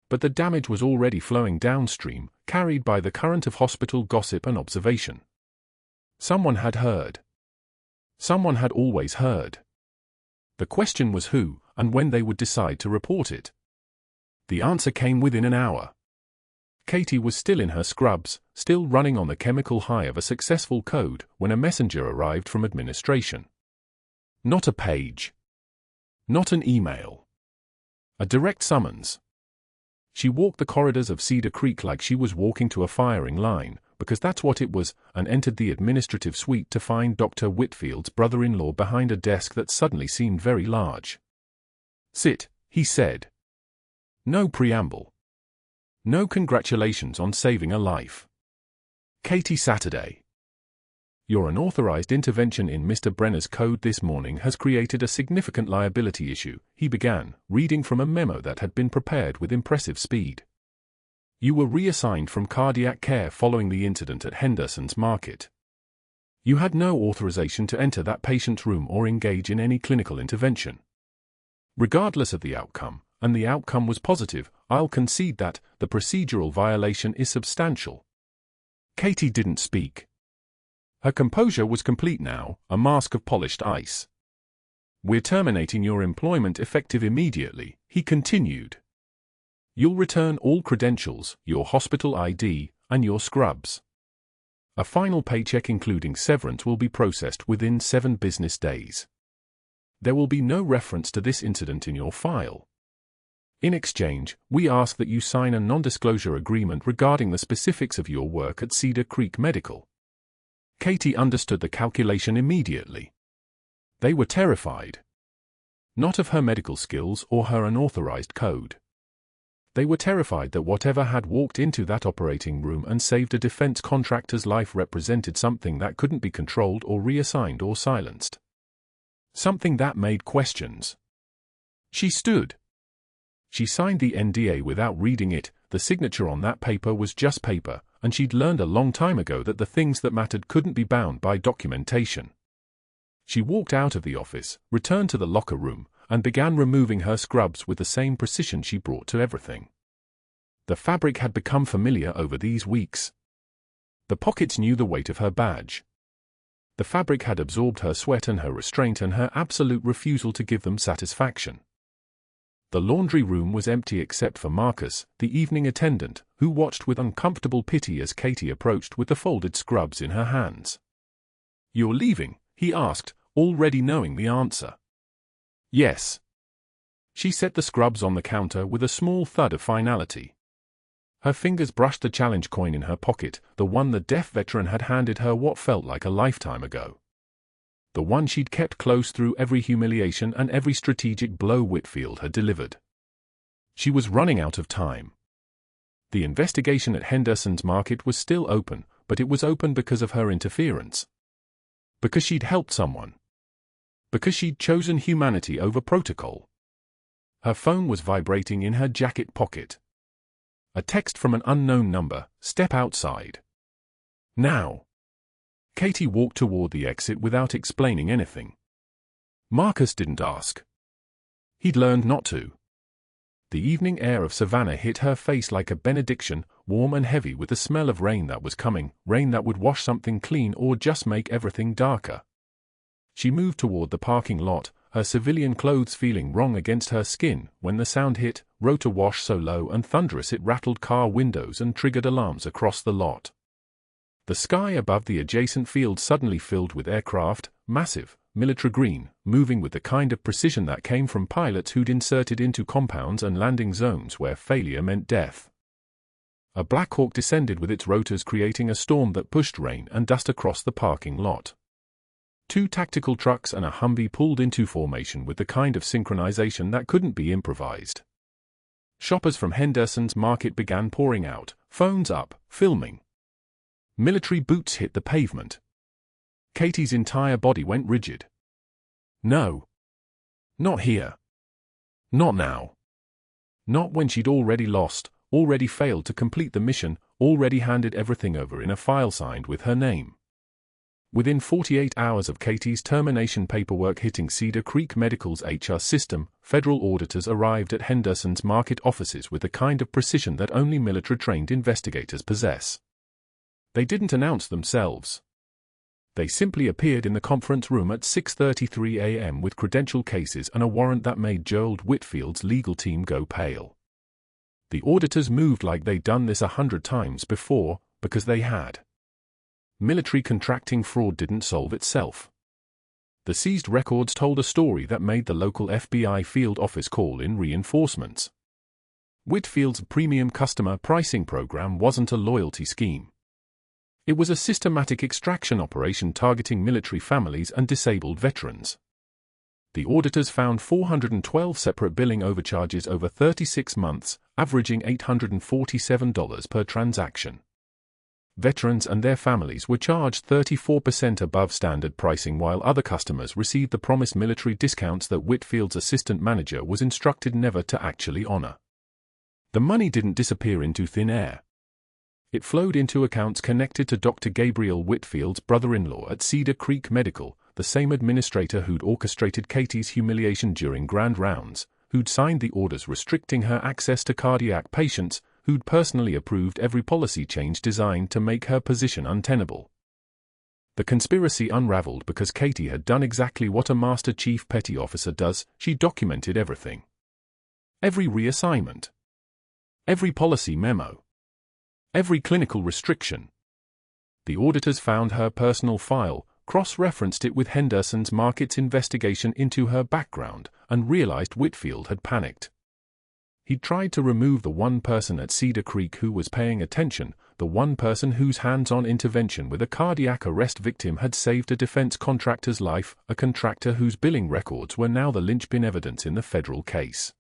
But the damage was already flowing downstream, carried by the current of hospital gossip and observation. Someone had heard. Someone had always heard. The question was who, and when they would decide to report it. The answer came within an hour. Katie was still in her scrubs, still running on the chemical high of a successful code, when a messenger arrived from administration. Not a page. Not an email. A direct summons. She walked the corridors of Cedar Creek like she was walking to a firing line, because that's what it was, and entered the administrative suite to find Dr. Whitfield's brother-in-law behind a desk that suddenly seemed very large. Sit, he said. No preamble. No congratulations on saving a life. Katie Saturday. Your unauthorized intervention in Mr. Brenner's code this morning has created a significant liability issue, he began, reading from a memo that had been prepared with impressive speed. You were reassigned from cardiac care following the incident at Henderson's Market. You had no authorization to enter that patient's room or engage in any clinical intervention. Regardless of the outcome, and the outcome was positive, I'll concede that the procedural violation is substantial. Katie didn't speak. Her composure was complete now, a mask of polished ice. We're terminating your employment effective immediately, he continued. You'll return all credentials, your hospital ID, and your scrubs. A final paycheck including severance will be processed within 7 business days. There will be no reference to this incident in your file. In exchange, we ask that you sign a non-disclosure agreement regarding the specifics of your work at Cedar Creek Medical. Katie understood the calculation immediately. They were terrified. Not of her medical skills or her unauthorized code. They were terrified that whatever had walked into that operating room and saved a defense contractor's life represented something that couldn't be controlled or reassigned or silenced. Something that made questions. She stood. She signed the NDA without reading it. The signature on that paper was just paper, and she'd learned a long time ago that the things that mattered couldn't be bound by documentation. She walked out of the office, returned to the locker room, and began removing her scrubs with the same precision she brought to everything. The fabric had become familiar over these weeks. The pockets knew the weight of her badge. The fabric had absorbed her sweat and her restraint and her absolute refusal to give them satisfaction. The laundry room was empty except for Marcus, the evening attendant, who watched with uncomfortable pity as Katie approached with the folded scrubs in her hands. "You're leaving?" he asked, already knowing the answer. "Yes." She set the scrubs on the counter with a small thud of finality. Her fingers brushed the challenge coin in her pocket, the one the deaf veteran had handed her what felt like a lifetime ago. The one she'd kept close through every humiliation and every strategic blow Whitfield had delivered. She was running out of time. The investigation at Henderson's market was still open, but it was open because of her interference. Because she'd helped someone. Because she'd chosen humanity over protocol. Her phone was vibrating in her jacket pocket. A text from an unknown number: "Step outside. Now." Katie walked toward the exit without explaining anything. Marcus didn't ask. He'd learned not to. The evening air of Savannah hit her face like a benediction, warm and heavy with the smell of rain that was coming, rain that would wash something clean or just make everything darker. She moved toward the parking lot, her civilian clothes feeling wrong against her skin, when the sound hit, rotor wash so low and thunderous it rattled car windows and triggered alarms across the lot. The sky above the adjacent field suddenly filled with aircraft, massive, military green, moving with the kind of precision that came from pilots who'd inserted into compounds and landing zones where failure meant death. A Black Hawk descended with its rotors creating a storm that pushed rain and dust across the parking lot. 2 tactical trucks and a Humvee pulled into formation with the kind of synchronization that couldn't be improvised. Shoppers from Henderson's market began pouring out, phones up, filming. Military boots hit the pavement. Katie's entire body went rigid. No. Not here. Not now. Not when she'd already lost, already failed to complete the mission, already handed everything over in a file signed with her name. Within 48 hours of Katie's termination paperwork hitting Cedar Creek Medical's HR system, federal auditors arrived at Henderson's market offices with the kind of precision that only military-trained investigators possess. They didn't announce themselves. They simply appeared in the conference room at 6:33 a.m. with credential cases and a warrant that made Gerald Whitfield's legal team go pale. The auditors moved like they'd done this 100 times before, because they had. Military contracting fraud didn't solve itself. The seized records told a story that made the local FBI field office call in reinforcements. Whitfield's premium customer pricing program wasn't a loyalty scheme. It was a systematic extraction operation targeting military families and disabled veterans. The auditors found 412 separate billing overcharges over 36 months, averaging $847 per transaction. Veterans and their families were charged 34% above standard pricing while other customers received the promised military discounts that Whitfield's assistant manager was instructed never to actually honor. The money didn't disappear into thin air. It flowed into accounts connected to Dr. Gabriel Whitfield's brother-in-law at Cedar Creek Medical, the same administrator who'd orchestrated Katie's humiliation during grand rounds, who'd signed the orders restricting her access to cardiac patients, who'd personally approved every policy change designed to make her position untenable. The conspiracy unraveled because Katie had done exactly what a Master Chief Petty Officer does: she documented everything. Every reassignment. Every policy memo. Every clinical restriction. The auditors found her personal file, cross-referenced it with Henderson's Market's investigation into her background, and realized Whitfield had panicked. He'd tried to remove the one person at Cedar Creek who was paying attention, the one person whose hands-on intervention with a cardiac arrest victim had saved a defense contractor's life, a contractor whose billing records were now the linchpin evidence in the federal case.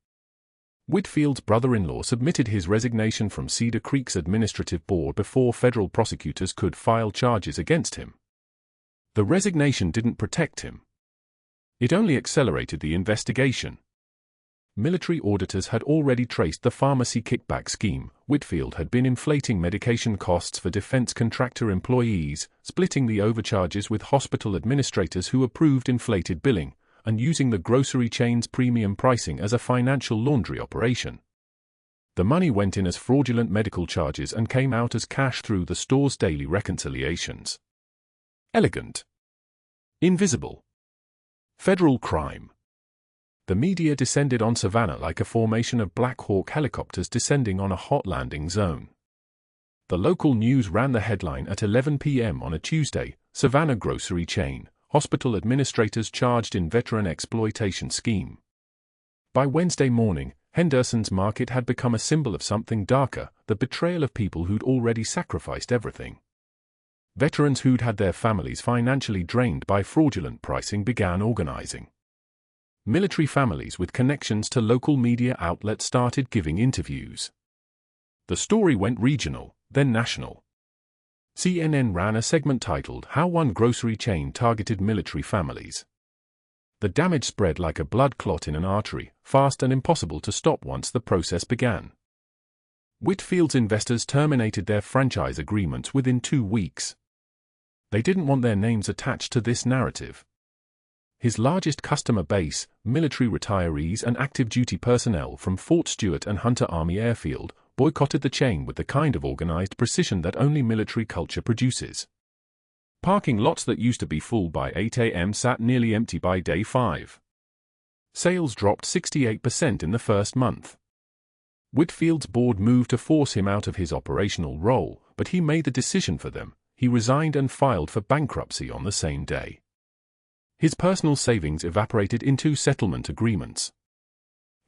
Whitfield's brother-in-law submitted his resignation from Cedar Creek's administrative board before federal prosecutors could file charges against him. The resignation didn't protect him. It only accelerated the investigation. Military auditors had already traced the pharmacy kickback scheme. Whitfield had been inflating medication costs for defense contractor employees, splitting the overcharges with hospital administrators who approved inflated billing, and using the grocery chain's premium pricing as a financial laundry operation. The money went in as fraudulent medical charges and came out as cash through the store's daily reconciliations. Elegant. Invisible. Federal crime. The media descended on Savannah like a formation of Black Hawk helicopters descending on a hot landing zone. The local news ran the headline at 11 p.m. on a Tuesday: Savannah grocery chain, hospital administrators charged in veteran exploitation scheme. By Wednesday morning, Henderson's Market had become a symbol of something darker, the betrayal of people who'd already sacrificed everything. Veterans who'd had their families financially drained by fraudulent pricing began organizing. Military families with connections to local media outlets started giving interviews. The story went regional, then national. CNN ran a segment titled "How One Grocery Chain Targeted Military Families." The damage spread like a blood clot in an artery, fast and impossible to stop once the process began. Whitfield's investors terminated their franchise agreements within 2 weeks. They didn't want their names attached to this narrative. His largest customer base, military retirees and active-duty personnel from Fort Stewart and Hunter Army Airfield, boycotted the chain with the kind of organized precision that only military culture produces. Parking lots that used to be full by 8 a.m. sat nearly empty by day 5. Sales dropped 68% in the first month. Whitfield's board moved to force him out of his operational role, but he made the decision for them. He resigned and filed for bankruptcy on the same day. His personal savings evaporated into settlement agreements.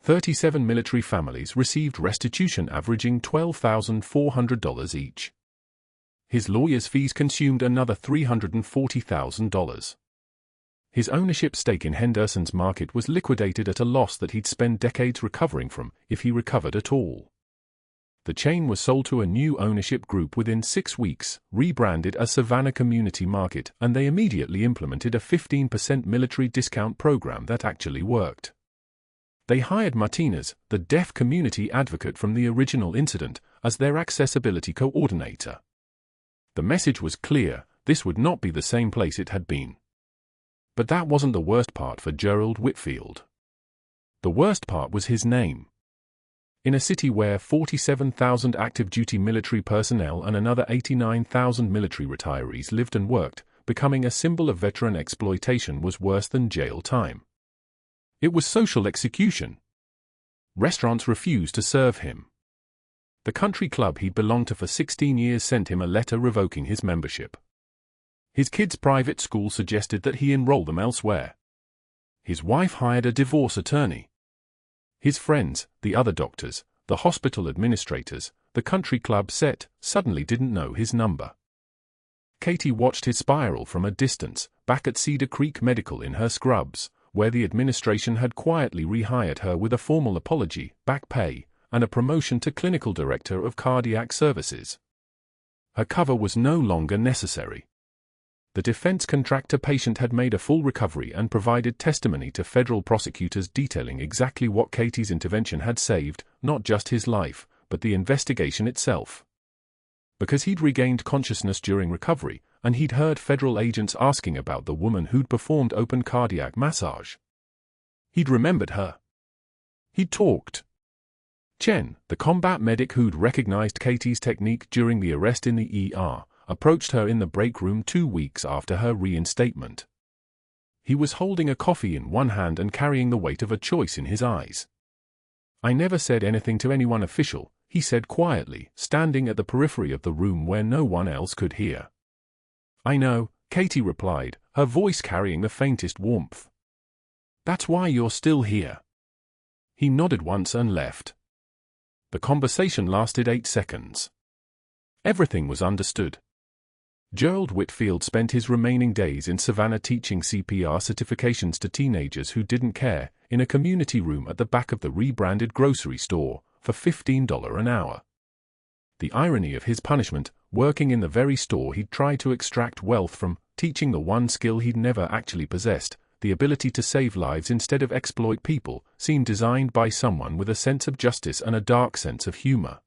37 military families received restitution averaging $12,400 each. His lawyer's fees consumed another $340,000. His ownership stake in Henderson's Market was liquidated at a loss that he'd spend decades recovering from, if he recovered at all. The chain was sold to a new ownership group within 6 weeks, rebranded as Savannah Community Market, and they immediately implemented a 15% military discount program that actually worked. They hired Martinez, the deaf community advocate from the original incident, as their accessibility coordinator. The message was clear: this would not be the same place it had been. But that wasn't the worst part for Gerald Whitfield. The worst part was his name. In a city where 47,000 active-duty military personnel and another 89,000 military retirees lived and worked, becoming a symbol of veteran exploitation was worse than jail time. It was social execution. Restaurants refused to serve him. The country club he'd belonged to for 16 years sent him a letter revoking his membership. His kids' private school suggested that he enroll them elsewhere. His wife hired a divorce attorney. His friends, the other doctors, the hospital administrators, the country club set, suddenly didn't know his number. Katie watched his spiral from a distance, back at Cedar Creek Medical in her scrubs, where the administration had quietly rehired her with a formal apology, back pay, and a promotion to clinical director of cardiac services. Her cover was no longer necessary. The defense contractor patient had made a full recovery and provided testimony to federal prosecutors detailing exactly what Katie's intervention had saved, not just his life, but the investigation itself. Because he'd regained consciousness during recovery, and he'd heard federal agents asking about the woman who'd performed open cardiac massage. He'd remembered her. He'd talked. Chen, the combat medic who'd recognized Katie's technique during the arrest in the ER, approached her in the break room 2 weeks after her reinstatement. He was holding a coffee in one hand and carrying the weight of a choice in his eyes. "I never said anything to anyone official," he said quietly, standing at the periphery of the room where no one else could hear. "I know," Katie replied, her voice carrying the faintest warmth. "That's why you're still here." He nodded once and left. The conversation lasted 8 seconds. Everything was understood. Gerald Whitfield spent his remaining days in Savannah teaching CPR certifications to teenagers who didn't care, in a community room at the back of the rebranded grocery store, for $15 an hour. The irony of his punishment, working in the very store he'd tried to extract wealth from, teaching the one skill he'd never actually possessed, the ability to save lives instead of exploit people, seemed designed by someone with a sense of justice and a dark sense of humor.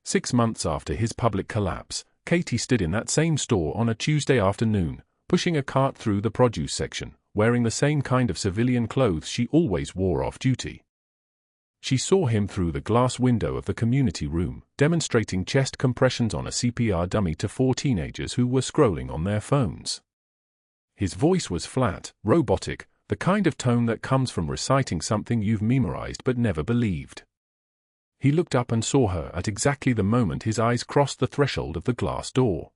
6 months after his public collapse, Katie stood in that same store on a Tuesday afternoon, pushing a cart through the produce section, wearing the same kind of civilian clothes she always wore off duty. She saw him through the glass window of the community room, demonstrating chest compressions on a CPR dummy to 4 teenagers who were scrolling on their phones. His voice was flat, robotic, the kind of tone that comes from reciting something you've memorized but never believed. He looked up and saw her at exactly the moment his eyes crossed the threshold of the glass door.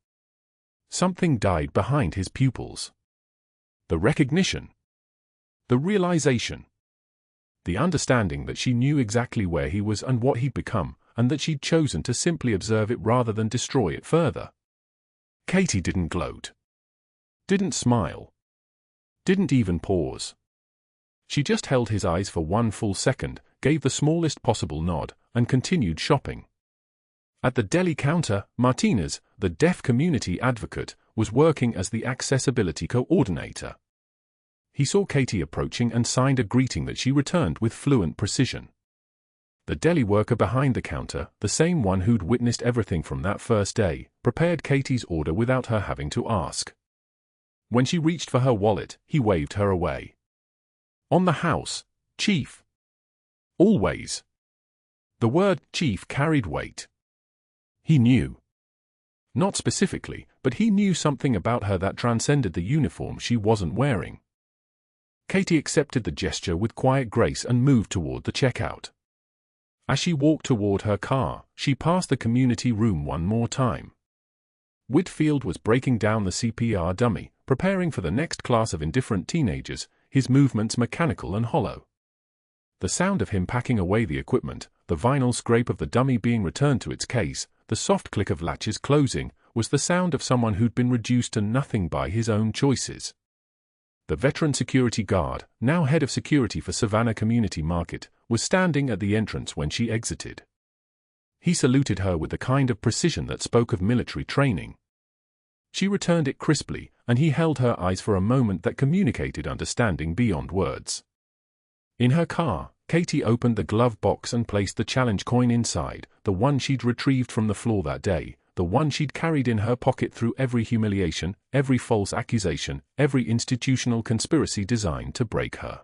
Something died behind his pupils. The recognition. The realization. The understanding that she knew exactly where he was and what he'd become, and that she'd chosen to simply observe it rather than destroy it further. Katie didn't gloat. Didn't smile. Didn't even pause. She just held his eyes for 1 full second, gave the smallest possible nod, and continued shopping. At the deli counter, Martinez, the deaf community advocate, was working as the accessibility coordinator. He saw Katie approaching and signed a greeting that she returned with fluent precision. The deli worker behind the counter, the same one who'd witnessed everything from that first day, prepared Katie's order without her having to ask. When she reached for her wallet, he waved her away. "On the house, Chief." Always. The word chief carried weight. He knew. Not specifically, but he knew something about her that transcended the uniform she wasn't wearing. Katie accepted the gesture with quiet grace and moved toward the checkout. As she walked toward her car, she passed the community room one more time. Whitfield was breaking down the CPR dummy, preparing for the next class of indifferent teenagers, his movements mechanical and hollow. The sound of him packing away the equipment, the vinyl scrape of the dummy being returned to its case, the soft click of latches closing, was the sound of someone who'd been reduced to nothing by his own choices. The veteran security guard, now head of security for Savannah Community Market, was standing at the entrance when she exited. He saluted her with the kind of precision that spoke of military training. She returned it crisply, and he held her eyes for a moment that communicated understanding beyond words. In her car, Katie opened the glove box and placed the challenge coin inside, the one she'd retrieved from the floor that day, the one she'd carried in her pocket through every humiliation, every false accusation, every institutional conspiracy designed to break her.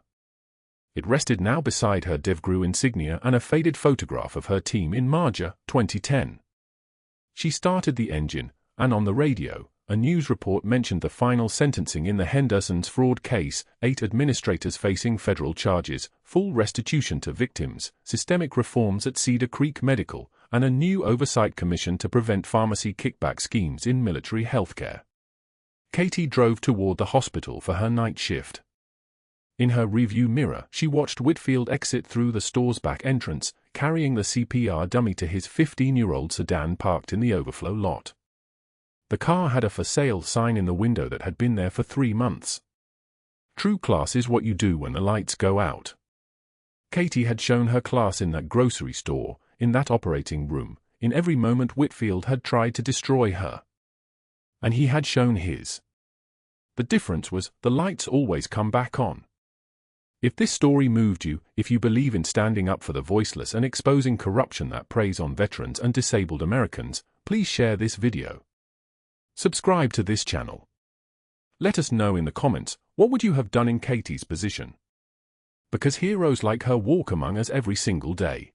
It rested now beside her DevGru insignia and a faded photograph of her team in Marja, 2010. She started the engine, and on the radio, a news report mentioned the final sentencing in the Henderson's fraud case, 8 administrators facing federal charges, full restitution to victims, systemic reforms at Cedar Creek Medical, and a new oversight commission to prevent pharmacy kickback schemes in military healthcare. Katie drove toward the hospital for her night shift. In her rearview mirror, she watched Whitfield exit through the store's back entrance, carrying the CPR dummy to his 15-year-old sedan parked in the overflow lot. The car had a for sale sign in the window that had been there for 3 months. True class is what you do when the lights go out. Katie had shown her class in that grocery store, in that operating room, in every moment Whitfield had tried to destroy her. And he had shown his. The difference was, the lights always come back on. If this story moved you, if you believe in standing up for the voiceless and exposing corruption that preys on veterans and disabled Americans, please share this video. Subscribe to this channel. Let us know in the comments, what would you have done in Katie's position? Because heroes like her walk among us every single day.